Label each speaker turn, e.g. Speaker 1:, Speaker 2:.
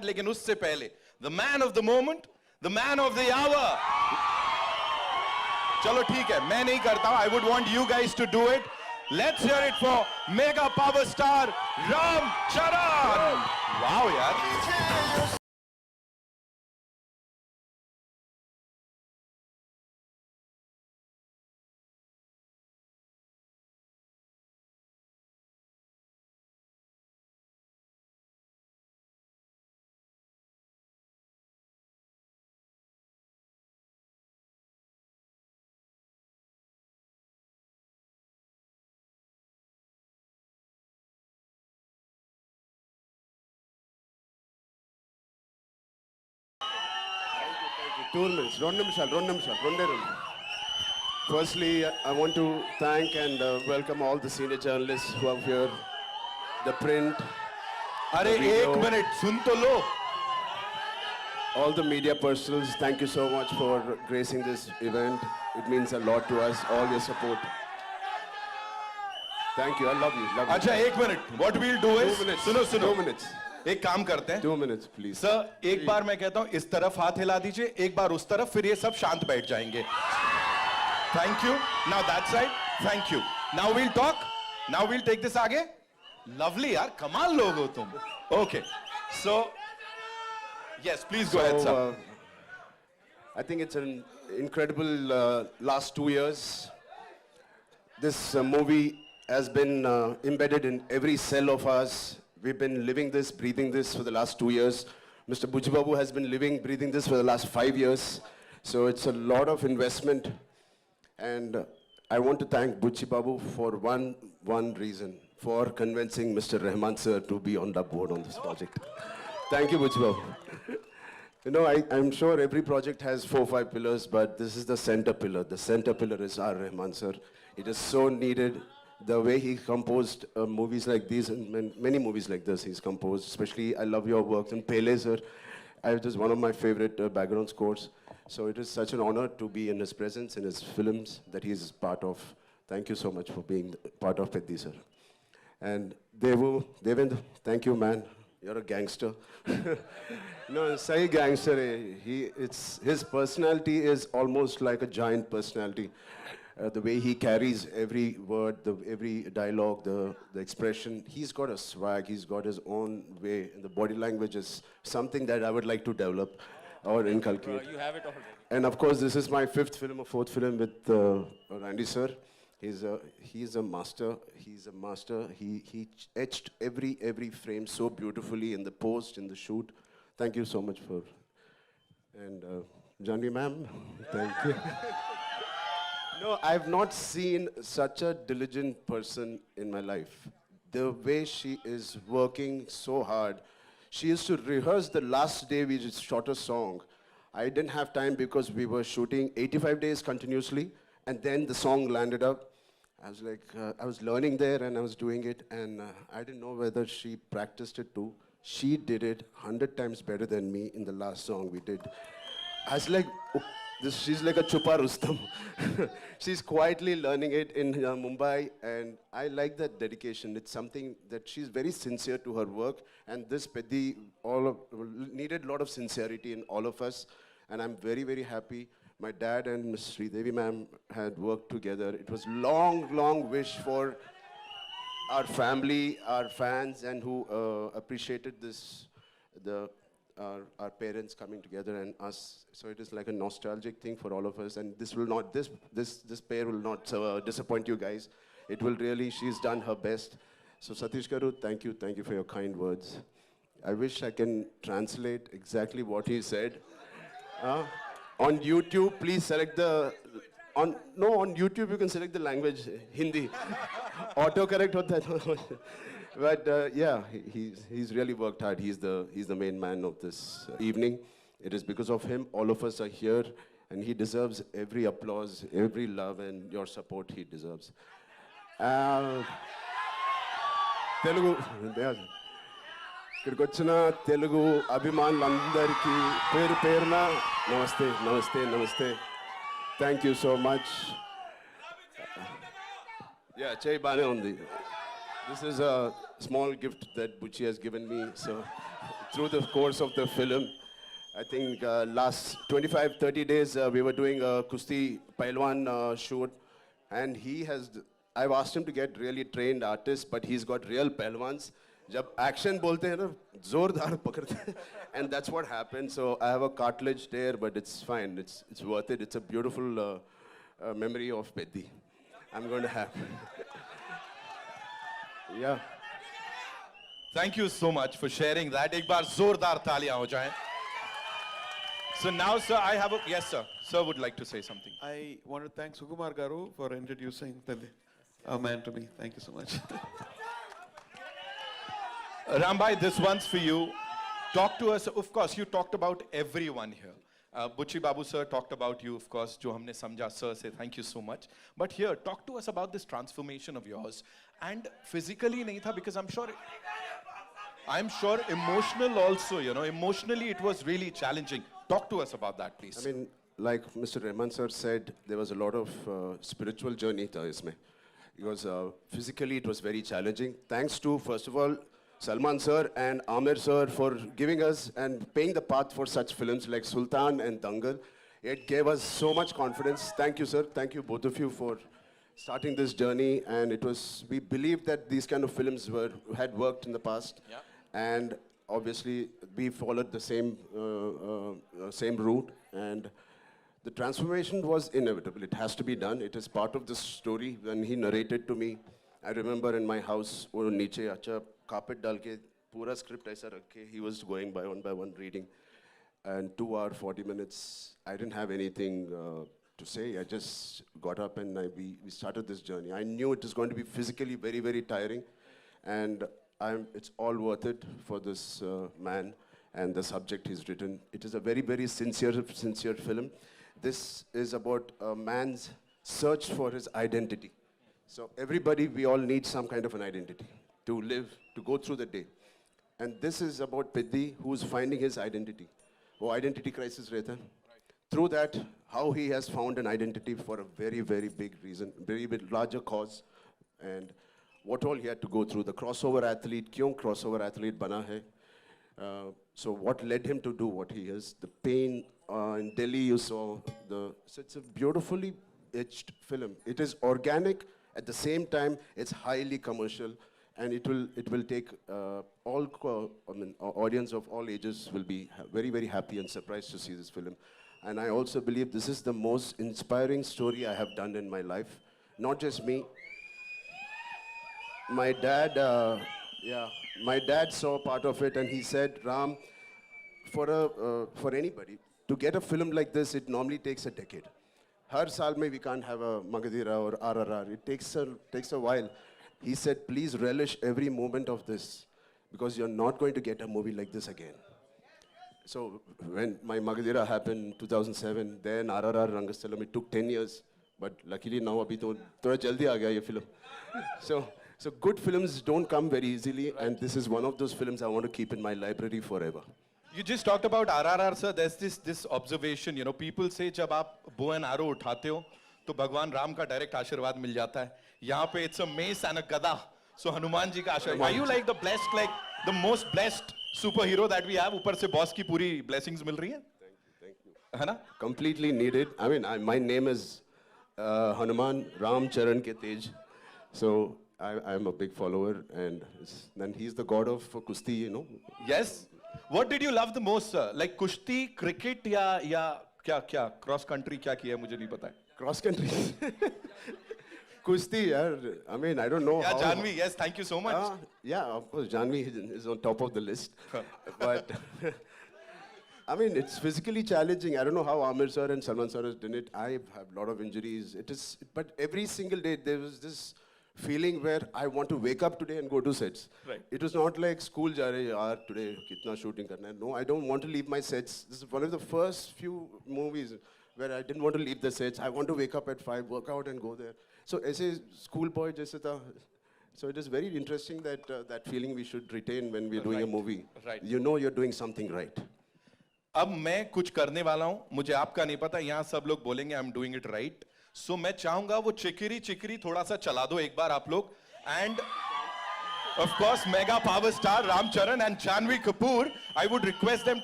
Speaker 1: लेकिन उससे पहले the man of the moment, the man of the hour. चलो ठीक है, मैं नहीं करता हूं. I would want you guys to do it. Let's hear it for mega power star Ram Charan. Wow यार.
Speaker 2: Two minutes. Firstly, I want to thank and welcome all the senior journalists who are here, the print,
Speaker 1: अरे एक minute सुन तो लो.
Speaker 2: all the media personals. Thank you so much for gracing this event. It means a lot to us, all your support. Thank you. I love you. Love you.
Speaker 1: अच्छा एक minute. What we'll do is
Speaker 2: 2 minutes.
Speaker 1: सुनो सुनो.
Speaker 2: 2 minutes.
Speaker 1: एक काम करते हैं.
Speaker 2: 2 minutes, please.
Speaker 1: Sir एक बार मैं कहता हूं इस तरफ हाथ हिला दीजिए, एक बार उस तरफ, फिर ये सब शांत बैठ जाएंगे. Thank you. Now that side. Thank you. Now we'll talk. Now we'll take this आगे. लवली यार, कमाल लोग हो तुम. Okay so yes please go ahead sir.
Speaker 2: I think it's an incredible last 2 years. This movie has been embedded in every cell of us. We've been living this, breathing this for the last 2 years. Mr. Buchi Babu has been living, breathing this for the last 5 years. So it's a lot of investment. And I want to thank Buchi Babu for one reason, for convincing Mr. Rahman sir to be on the board on this project. Thank you, Buchi Babu. You know, I'm sure every project has 4 or 5 pillars, but this is the center pillar. The center pillar is R. Rahman sir. It is so needed. The way he composed movies like these, and many movies like this he's composed, especially I love your works, and Pele sir, it is one of my favorite background scores. So it is such an honor to be in his presence, in his films that he's part of. Thank you so much for being part of Peddi sir. And Devendra, thank you man, you're a gangster. No, say gangster, his personality is almost like a giant personality. The way he carries every word, every dialogue, the expression. He's got a swag, he's got his own way, and the body language is something that I would like to develop or inculcate.
Speaker 3: You have it already.
Speaker 2: And of course, this is my 5th film or 4th film with Randy sir. He's a master. He's a master. He etched every frame so beautifully in the post, in the shoot. Thank you so much for. And Janvi ma'am, thank you. No, I've not seen such a diligent person in my life. The way she is working so hard. She used to rehearse the last day we just shot a song. I didn't have time because we were shooting 85 days continuously, and then the song landed up. I was like, I was learning there and I was doing it, and I didn't know whether she practiced it too. She did it 100 times better than me in the last song we did. I was like, she's like a Chupa Rustam. She's quietly learning it in Mumbai, and I like that dedication. It's something that she's very sincere to her work, and this Peddi needed a lot of sincerity in all of us, and I'm very happy. My dad and Ms. Sridevi ma'am had worked together. It was long wish for our family, our fans, and who appreciated this, our parents coming together and us. So it is like a nostalgic thing for all of us, and this pair will not disappoint you guys. It will really, she's done her best. So Satish Garu, thank you for your kind words. I wish I can translate exactly what he said. On YouTube, please select on YouTube you can select the language, Hindi. Autocorrect hota hai. But yeah, he's really worked hard. He's the main man of this evening. It is because of him all of us are here, and he deserves every applause, every love, and your support he deserves. Telugu, ఇక్కడికి వచ్చిన తెలుగు అభిమానులందరికీ పేరున నమస్తే. Thank you so much. Yeah, చేయి బానే ఉంది. This is a small gift that Buchi has given me, so through the course of the film. I think last 25, 30 days we were doing a Kusti Pailwan shoot, and I've asked him to get really trained artists, but he's got real Pailwans. जब action बोलते हैं ना जोरदार पकड़ते हैं, and that's what happened. So I have a cartilage there, but it's fine. It's worth it. It's a beautiful memory of Peddi. I'm going to have. Yeah.
Speaker 1: Thank you so much for sharing that. एक बार जोरदार तालियां हो जाएं. So now, sir, I have a yes, sir. Sir would like to say something.
Speaker 3: I want to thank Sukumar Garu for introducing our man to me. Thank you so much.
Speaker 1: Rambhai, this one's for you. Talk to us. Of course, you talked about everyone here. Buchi Babu sir talked about you, of course. Jo humne samjha, sir, say thank you so much. But here, talk to us about this transformation of yours. And physically nahi tha, because I'm sure emotional also, you know, emotionally it was really challenging. Talk to us about that, please.
Speaker 2: I mean, like Mr. Rahman sir said, there was a lot of spiritual journey tha isme. Because physically it was very challenging. Thanks to, first of all, Salman sir and Amir sir for giving us and paying the path for such films like Sultan and Dangal. It gave us so much confidence. Thank you, sir. Thank you, both of you, for starting this journey. And we believed that these kind of films had worked in the past.
Speaker 1: Yeah.
Speaker 2: And obviously, we followed the same route. And the transformation was inevitable. It has to be done. It is part of the story. When he narrated to me, I remember in my house, wo niche acha carpet dal ke pura script aisa rakhe, he was going by one reading. And 2 hours, 40 minutes, I didn't have anything to say. I just got up and we started this journey. I knew it was going to be physically very, very tiring. And it's all worth it for this man and the subject he's written. It is a very, very sincere film. This is about a man's search for his identity. So everybody, we all need some kind of an identity to live, to go through the day. And this is about Peddi, who's finding his identity. Oh, identity crisis rehta hai. Through that, how he has found an identity for a very, very big reason, very big, larger cause, and what all he had to go through. The crossover athlete, kyun crossover athlete bana hai? So what led him to do what he is? The pain in Delhi, you saw. So it's a beautifully etched film. It is organic. At the same time, it's highly commercial, and it will take audience of all ages will be very, very happy and surprised to see this film. And I also believe this is the most inspiring story I have done in my life. Not just me. My dad, my dad saw part of it, and he said, Ram, for anybody to get a film like this, it normally takes a decade. Har saal mein we can't have a Magadhira or RRR. It takes a while. He said, please relish every moment of this, because you're not going to get a movie like this again. So when my Magadhira happened in 2007, then RRR Rangasthalam, it took 10 years. But luckily now abhi to thoda jaldi aa gaya ye film. So good films don't come very easily, and this is one of those films I want to keep in my library forever.
Speaker 1: You just talked about RRR, sir. There's this observation, you know, people say जब आप bow and arrow उठाते हो तो भगवान राम का direct आशीर्वाद मिल जाता है. यहाँ पे it's a mace and a gada. So Hanuman ji का आशीर्वाद. Are you like the most blessed superhero that we have? ऊपर से boss की पूरी blessings मिल रही हैं?
Speaker 2: Thank you.
Speaker 1: है ना?
Speaker 2: Completely needed. I mean, my name is Hanuman Ram Charan Ke Tej. So I'm a big follower, and then he's the god of Kusti, you know.
Speaker 1: Yes. What did you love the most, sir? Like kushti, cricket, या क्या cross country क्या किया मुझे नहीं पता है.
Speaker 2: Cross country. Kusti, yaar. I mean, I don't know.
Speaker 1: Yeah, Janvi. Yes, thank you so much.
Speaker 2: Yeah, of course, Janvi is on top of the list. But I mean, it's physically challenging. I don't know how Amir sir and Salman sir has done it. I have a lot of injuries. But every single day there was this feeling where I want to wake up today and go to sets.
Speaker 1: Right.
Speaker 2: It was not like school ja rahe yaar today kitna shooting karna hai. No, I don't want to leave my sets. This is one of the first few movies where I didn't want to leave the sets. I want to wake up at 5, work out and go there. So as a schoolboy jaise tha. So it is very interesting that that feeling we should retain when we're doing a movie.
Speaker 1: Right.
Speaker 2: You know you're doing something right.
Speaker 1: अब मैं कुछ करने वाला हूं, मुझे आपका नहीं पता, यहाँ सब लोग बोलेंगे I'm doing it right. So मैं चाहूंगा वो चिकरी चिकरी थोड़ा सा चला दो एक बार आप लोग, and Of course, mega power star Ram Charan and Janvi Kapoor. I would request them to